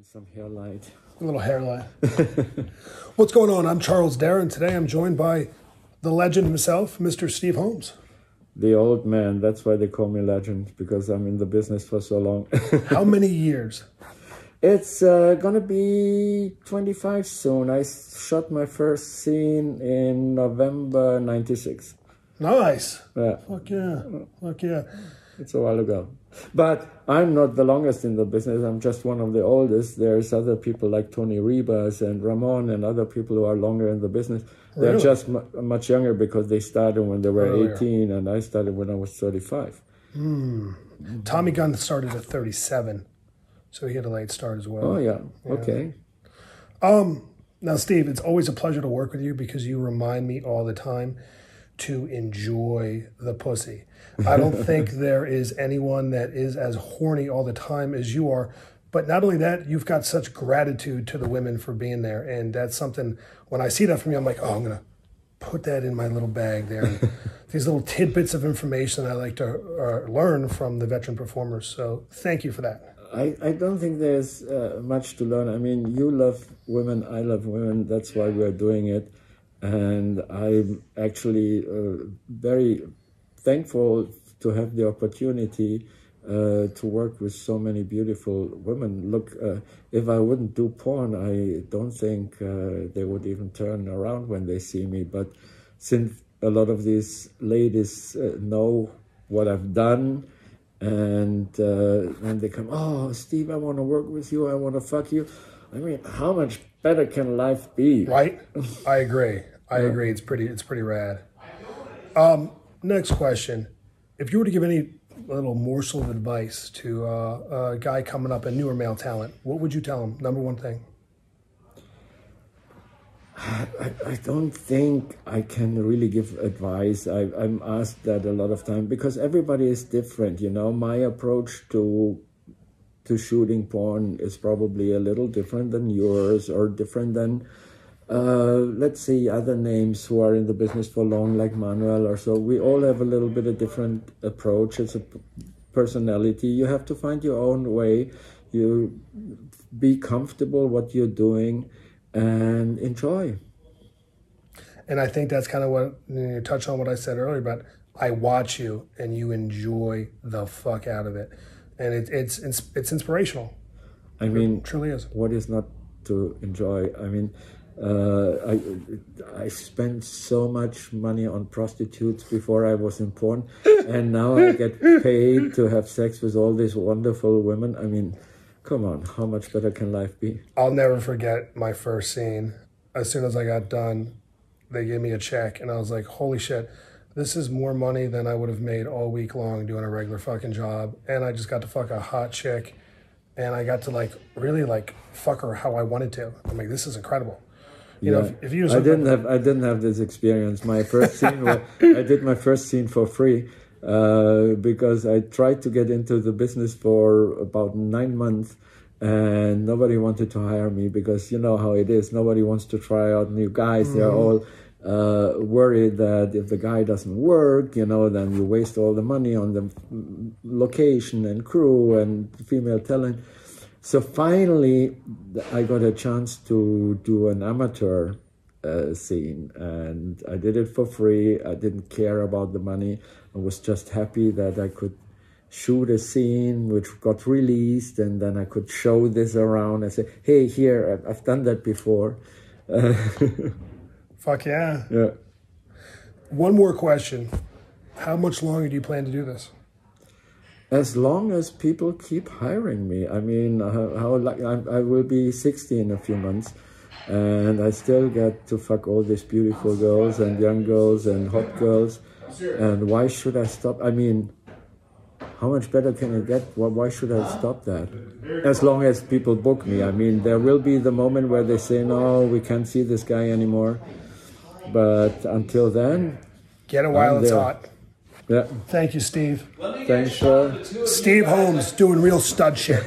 Some hair light. A little hair light. What's going on? I'm Charles Dera, and today I'm joined by the legend himself, Mr. Steve Holmes. The old man, that's why they call me legend, because I'm in the business for so long. How many years? It's gonna be 25 soon. I shot my first scene in November 96. Nice. Yeah. Fuck yeah. Fuck yeah. It's a while ago. But I'm not the longest in the business. I'm just one of the oldest. There's other people like Tony Ribas and Ramon and other people who are longer in the business. They're Really? just much younger because they started when they were Earlier. 18 and I started when I was 35. Tommy Gunn started at 37, so he had a late start as well. Oh, yeah. Okay. Now, Steve, it's always a pleasure to work with you because you remind me all the time to enjoy the pussy. I don't think there is anyone that is as horny all the time as you are. But not only that, you've got such gratitude to the women for being there. And that's something, when I see that from you, I'm like, oh, I'm going to put that in my little bag there. And these little tidbits of information I like to learn from the veteran performers. So thank you for that. I don't think there's much to learn. I mean, you love women, I love women. That's why we're doing it. And I'm actually very thankful to have the opportunity to work with so many beautiful women. Look, if I wouldn't do porn, I don't think they would even turn around when they see me. But since a lot of these ladies know what I've done, and they come, oh, Steve, I want to work with you, I want to fuck you. I mean, how much better can life be? Right? I agree. I agree. It's pretty rad. Next question. If you were to give any little morsel of advice to a guy coming up, a newer male talent, what would you tell him? Number one thing. I don't think I can really give advice. I'm asked that a lot of time because everybody is different, you know. My approach to shooting porn is probably a little different than yours or different than, let's say, other names who are in the business for long, like Manuel or so. We all have a little bit of different approach. It's a personality. You have to find your own way. You be comfortable what you're doing and enjoy. And I think that's kind of what you touch on what I said earlier about I watch you and you enjoy the fuck out of it. And it's inspirational. I mean, it truly is. What is not to enjoy? I mean, I spent so much money on prostitutes before I was in porn, and now I get paid to have sex with all these wonderful women. I mean, come on, how much better can life be? I'll never forget my first scene. As soon as I got done, they gave me a check, and I was like, holy shit. This is more money than I would have made all week long doing a regular fucking job. And I just got to fuck a hot chick. And I got to really fuck her how I wanted to. I'm like, this is incredible. You know, if you I didn't have this experience. My first scene, I did my first scene for free because I tried to get into the business for about 9 months. And nobody wanted to hire me because you know how it is. Nobody wants to try out new guys. They're all worried that if the guy doesn't work, you know, then you waste all the money on the location and crew and female talent. So finally, I got a chance to do an amateur scene, and I did it for free. I didn't care about the money. I was just happy that I could shoot a scene which got released, and then I could show this around and say, hey, here, I've done that before. Fuck yeah. Yeah. One more question. How much longer do you plan to do this? As long as people keep hiring me. I mean, I will be 60 in a few months, and I still get to fuck all these beautiful girls and young girls and hot girls. And why should I stop? I mean, how much better can it get? Why should I stop that? As long as people book me. I mean, there will be the moment where they say, no, we can't see this guy anymore. But until then, get it while it's hot. Yeah. Thank you, Steve. Thanks, sir. Steve Holmes doing real stud shit.